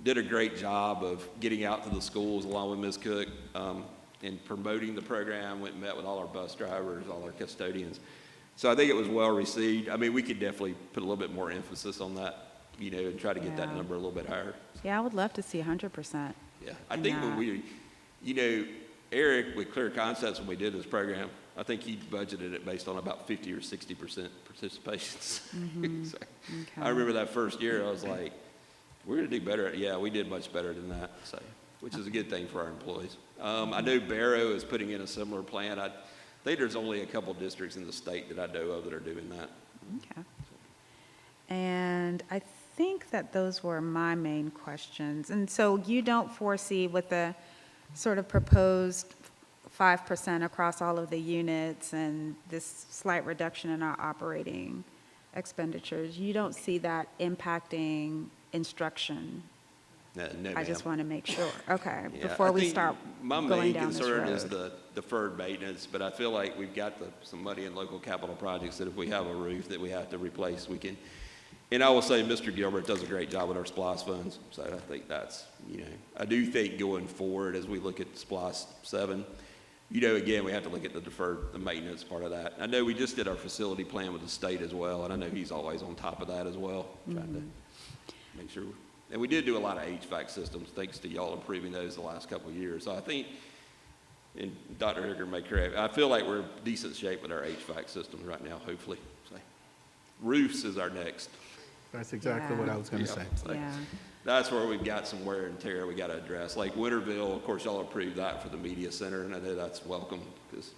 did a great job of getting out to the schools along with Ms. Cook and promoting the program, went and met with all our bus drivers, all our custodians. So I think it was well received. I mean, we could definitely put a little bit more emphasis on that, and try to get that number a little bit higher. Yeah, I would love to see 100%. Yeah, I think when we, Eric, with Clear Concepts, when we did this program, I think he budgeted it based on about 50 or 60% participation. So I remember that first year, I was like, we're going to do better. Yeah, we did much better than that, so, which is a good thing for our employees. I know Barrow is putting in a similar plan. I think there's only a couple districts in the state that I know of that are doing that. Okay. And I think that those were my main questions. And so you don't foresee, with the sort of proposed 5% across all of the units and this slight reduction in our operating expenditures, you don't see that impacting instruction? No, I just ma'am. want to make sure. Okay, Yeah, before I we think start my going main down this concern is road. the deferred maintenance, but I feel like we've got some money in local capital projects that if we have a roof that we have to replace, we can. And I will say Mr. Gilbert does a great job with our SPLOST funds, so I think that's, I do think going forward as we look at SPLOST 7, again, we have to look at the maintenance part of that. I know we just did our facility plan with the state as well, and I know he's always on top of that as well, trying to make sure. And we did do a lot of HVAC systems, thanks to y'all improving those the last couple of years. So I think, and Dr. Higger may correct, I feel like we're in decent shape with our HVAC systems right now, hopefully. So, roofs is our next. That's exactly what I was going to say. So Yeah. that's where we've got some wear and tear we got to address. Like Winterville, of course, y'all approved that for the media center, and I know that's welcome because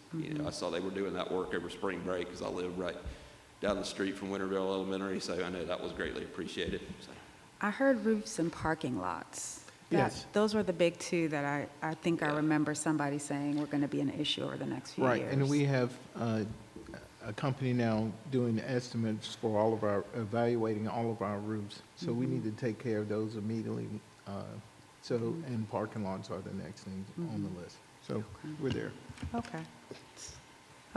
I saw they were doing that work over spring break because I live right down the street from Winterville Elementary, so I know that was greatly appreciated. So. I heard roofs and parking lots. Yes. Those were the big two that I think I remember somebody saying were going to be an issue over the next few years. Right, and we have a company now doing the estimates for all of our, evaluating all of our roofs. So we need to take care of those immediately. And parking lots are the next thing on the list. So we're there. Okay.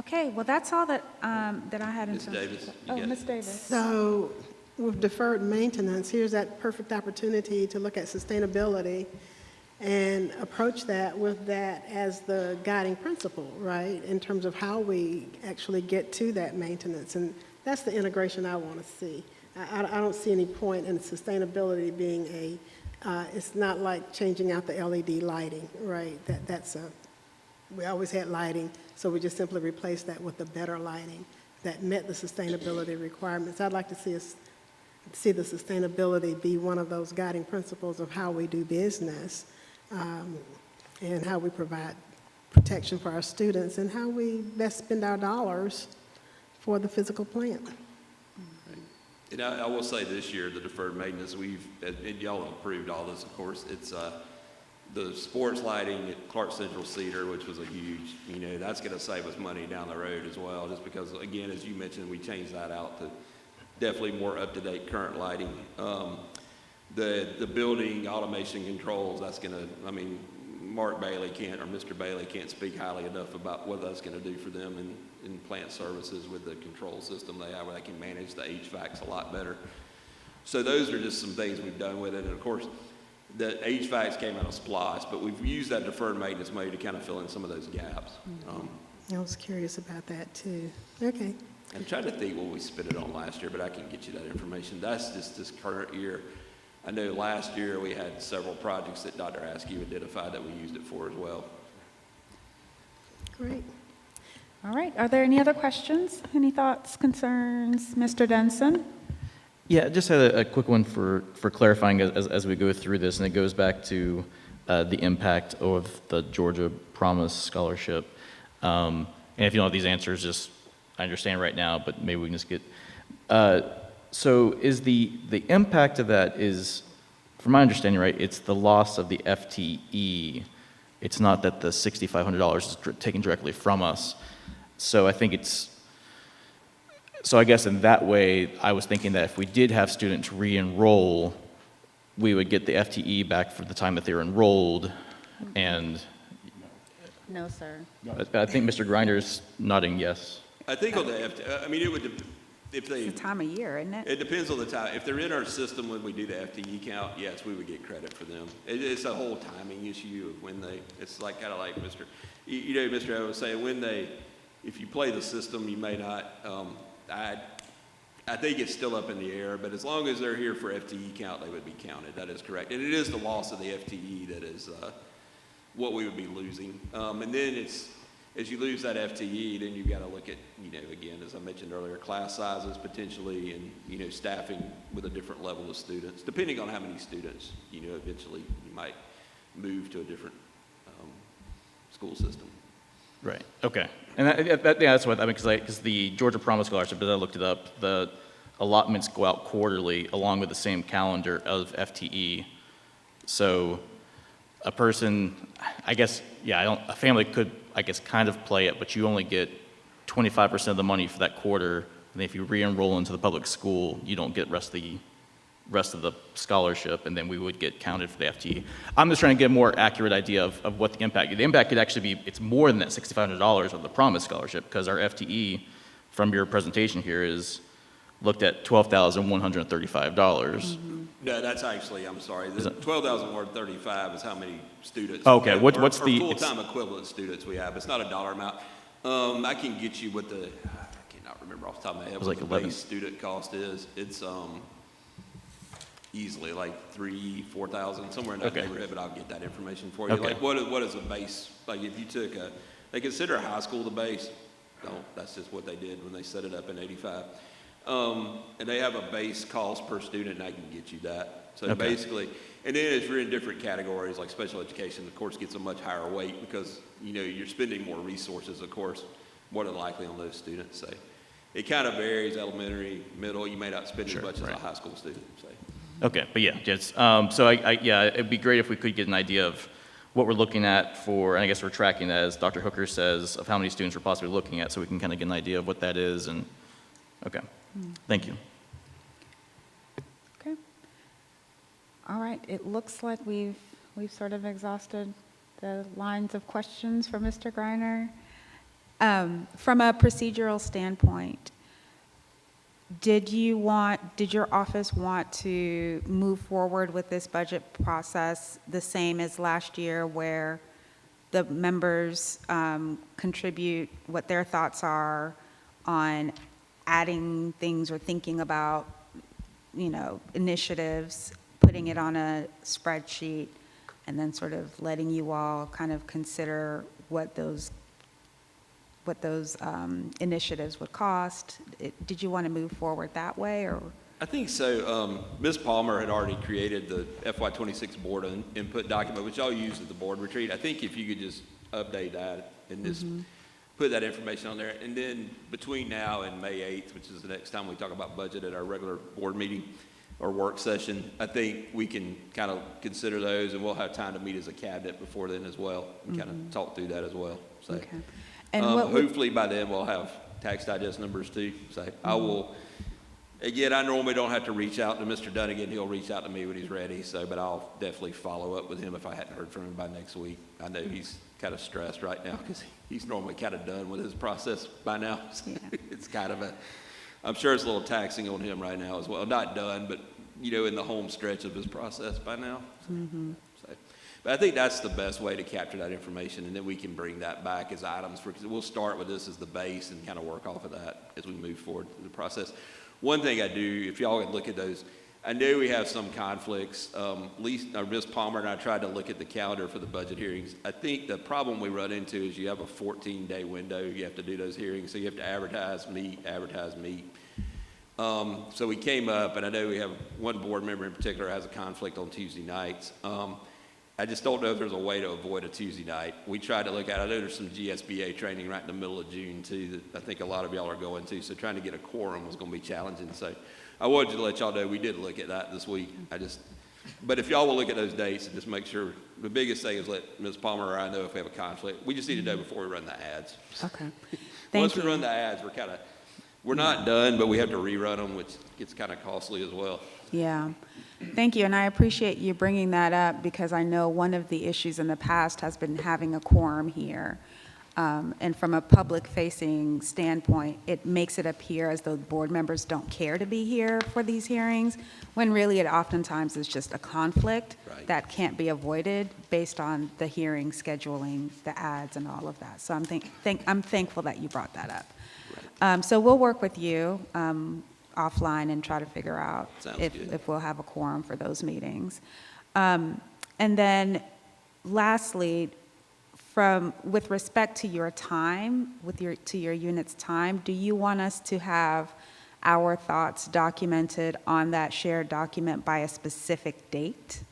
Okay, well, that's all that, that I had in Ms. terms of. Davis, you Oh, got it. Ms. Davis. So with deferred maintenance, here's that perfect opportunity to look at sustainability and approach that with that as the guiding principle, right, in terms of how we actually get to that maintenance. And that's the integration I want to see. I don't see any point in sustainability being it's not like changing out the LED lighting, right? We always had lighting, so we just simply replaced that with the better lighting that met the sustainability requirements. I'd like to see the sustainability be one of those guiding principles of how we do business, and how we provide protection for our students and how we best spend our dollars for the physical plant. And I will say this year, the deferred maintenance, and y'all have approved all this, of course, it's the sports lighting at Clark Central Cedar, which was a huge, that's going to save us money down the road as well, just because, again, as you mentioned, we changed that out to definitely more up-to-date current lighting. The building automation controls, that's going to, Mark Bailey can't, or Mr. Bailey can't speak highly enough about what that's going to do for them in plant services with the control system they have, where they can manage the HVACs a lot better. So those are just some things we've done with it. And of course, the HVACs came out of SPLOST, but we've used that deferred maintenance money to kind of fill in some of those gaps. I was curious about that too. Okay. I'm trying to think what we spent it on last year, but I can get you that information. That's just this current year. I know last year we had several projects that Dr. Askew identified that we used it for as well. Great. All right, are there any other questions? Any thoughts, concerns? Mr. Denson? Yeah, just had a quick one for clarifying as we go through this, and it goes back to the impact of the Georgia Promise Scholarship. And if you don't have these answers, just, I understand right now, but maybe we can just get, so is the impact of that is, from my understanding, right, it's the loss of the FTE. It's not that the $6,500 is taken directly from us. So I think so I guess in that way, I was thinking that if we did have students re-enroll, we would get the FTE back for the time that they were enrolled, and No, sir. I think Mr. Grinder's nodding yes. I think on the it would, if they, It's the time of year, isn't it? it depends on the time. If they're in our system when we do the FTE count, yes, we would get credit for them. It's a whole timing issue of when it's like kind of like Mr. Mr. O was saying, if you play the system, you may not, I think it's still up in the air, but as long as they're here for FTE count, they would be counted. That is correct. And it is the loss of the FTE that is what we would be losing. And then as you lose that FTE, then you've got to look at, again, as I mentioned earlier, class sizes potentially and, staffing with a different level of students, depending on how many students, eventually you might move to a different school system. Right, okay. And that's what, because the Georgia Promise Scholarship, as I looked it up, the allotments go out quarterly along with the same calendar of FTE. So a person, I guess, a family could, kind of play it, but you only get 25% of the money for that quarter. And if you re-enroll into the public school, you don't get rest of the scholarship, and then we would get counted for the FTE. I'm just trying to get a more accurate idea of what the impact. The impact could actually be, it's more than that $6,500 of the Promise Scholarship, because our FTE from your presentation here is looked at $12,135. No, that's actually, I'm sorry, Is the it- 12,000 word 35 is how many students. Okay, or- what's or the- full-time equivalent students we have. It's not a dollar amount. I can get you what I cannot remember off the top of my head was what like the 11. base student cost is. It's easily like 3,000-4,000, somewhere in that Okay. neighborhood, but I'll get that information for you. Okay. Like, what is a base, like if you took they consider high school the base. Don't, that's just what they did when they set it up in 85. And they have a base cost per student, and I can get you that. So Okay. basically, and then as you're in different categories, like special education, of course, gets a much higher weight because, you're spending more resources, of course, more than likely on those students. So it kind of varies, elementary, middle, you may not spend Sure, as much as right. a high school student, so. Okay, but yeah, just, so yeah, it'd be great if we could get an idea of what we're looking at for, and I guess we're tracking that, as Dr. Hooker says, of how many students we're possibly looking at, so we can kind of get an idea of what that is, and, okay, thank you. Okay. All right, it looks like we've sort of exhausted the lines of questions for Mr. Greiner. From a procedural standpoint, did your office want to move forward with this budget process the same as last year, where the members contribute what their thoughts are on adding things or thinking about, initiatives, putting it on a spreadsheet, and then sort of letting you all kind of consider what those initiatives would cost? Did you want to move forward that way, or? I think so. Ms. Palmer had already created the FY26 board input document, which I'll use at the board retreat. I think if you could just update that and just put that information on there. And then between now and May 8th, which is the next time we talk about budget at our regular board meeting or work session, I think we can kind of consider those, and we'll have time to meet as a cabinet before then as well and kind of talk through that as well. So. Okay. And what would- Hopefully by then we'll have tax digest numbers too. So I will, again, I normally don't have to reach out to Mr. Dunnigan. He'll reach out to me when he's ready. But I'll definitely follow up with him if I hadn't heard from him by next week. I know he's kind of stressed right now because he's normally kind of done with his process by now. So it's kind of I'm sure it's a little taxing on him right now as well. Not done, but in the home stretch of his process by now. So. But I think that's the best way to capture that information, and then we can bring that back as items because we'll start with this as the base and kind of work off of that as we move forward through the process. One thing I do, if y'all would look at those, I know we have some conflicts. Ms. Palmer and I tried to look at the calendar for the budget hearings. I think the problem we run into is you have a 14-day window. You have to do those hearings, so you have to advertise, meet. So we came up, and I know we have one board member in particular has a conflict on Tuesday nights. I just don't know if there's a way to avoid a Tuesday night. We tried to look at, I know there's some GSBA training right in the middle of June too that I think a lot of y'all are going to, so trying to get a quorum was going to be challenging. So I wanted to let y'all know we did look at that this week. But if y'all will look at those dates and just make sure, the biggest thing is let Ms. Palmer or I know if we have a conflict. We just need to know before we run the ads. Okay. Once Thank we you. run the ads, we're not done, but we have to rerun them, which gets kind of costly as well. Yeah. Thank you, and I appreciate you bringing that up because I know one of the issues in the past has been having a quorum here. And from a public-facing standpoint, it makes it appear as though board members don't care to be here for these hearings, when really it oftentimes is just a conflict Right. that can't be avoided based on the hearing scheduling, the ads, and all of that. So I'm thankful that you brought that up. So we'll work with you offline and try to figure out Sounds good. if we'll have a quorum for those meetings. And then lastly, with respect to your time, to your unit's time, do you want us to have our thoughts documented on that shared document by a specific date?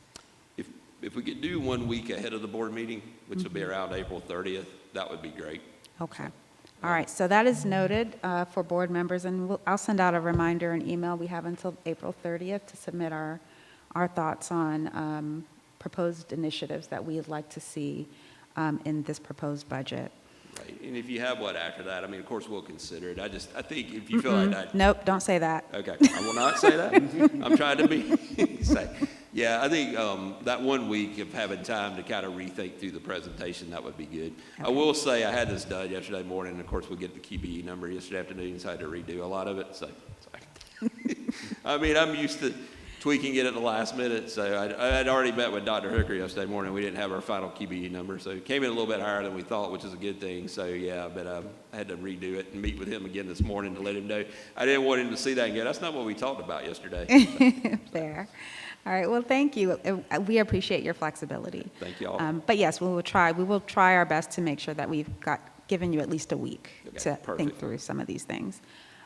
If we could do 1 week ahead of the board meeting, which will be around April 30th, that would be great. Okay. All right, so that is noted for board members, and I'll send out a reminder and email. We have until April 30th to submit our thoughts on proposed initiatives that we'd like to see in this proposed budget. Right. And if you have one after that, of course, we'll consider it. I think if you feel like that. Nope, don't say that. Okay, I will not say that. I'm trying to be say. Yeah, I think that 1 week of having time to kind of rethink through the presentation, that would be good. I will say I had this done yesterday morning, and of course, we get the QBE number yesterday afternoon, so I had to redo a lot of it. So I'm used to, tweaking it at the last minute. So I had already met with Dr. Hooker yesterday morning. We didn't have our final QBE number, so it came in a little bit higher than we thought, which is a good thing. So yeah, but I had to redo it and meet with him again this morning to let him know. I didn't want him to see that and go, that's not what we talked about yesterday. Fair. All right, well, thank you. We appreciate your flexibility. Thank you all. But yes, we will try our best to make sure that we've given you at least a week Okay, to think perfect. through some of these things.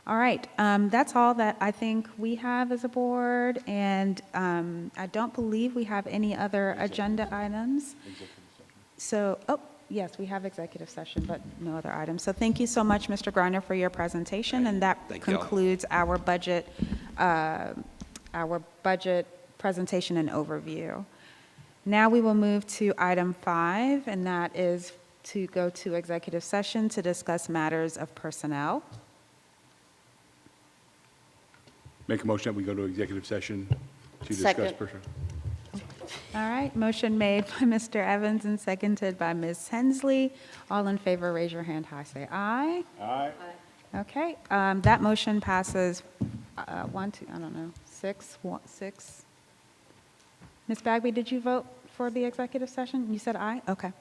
All right, that's all that I think we have as a board, and I don't believe we have any other agenda items. So, yes, we have executive session, but no other items. So thank you so much, Mr. Griner, for your presentation, and that Thank you all. concludes our budget presentation and overview. Now we will move to item 5, and that is to go to executive session to discuss matters of personnel. Make a motion that we go to executive session to discuss Second. personnel. All right, motion made by Mr. Evans and seconded by Ms. Hensley. All in favor, raise your hand high, say aye. Aye. Okay, that motion passes, 6. Ms. Bagby, did you vote for the executive session? You said aye? Okay.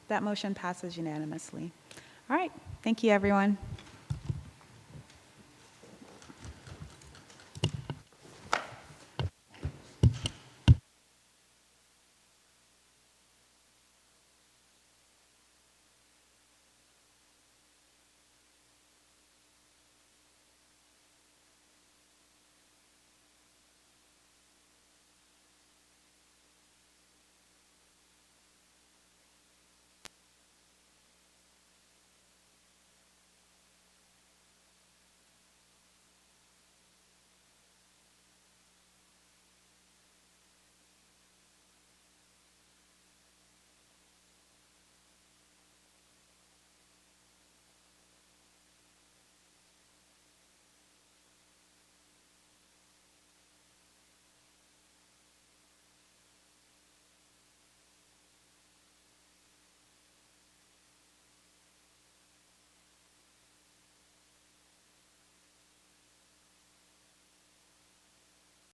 That motion passes unanimously. All right, thank you, everyone.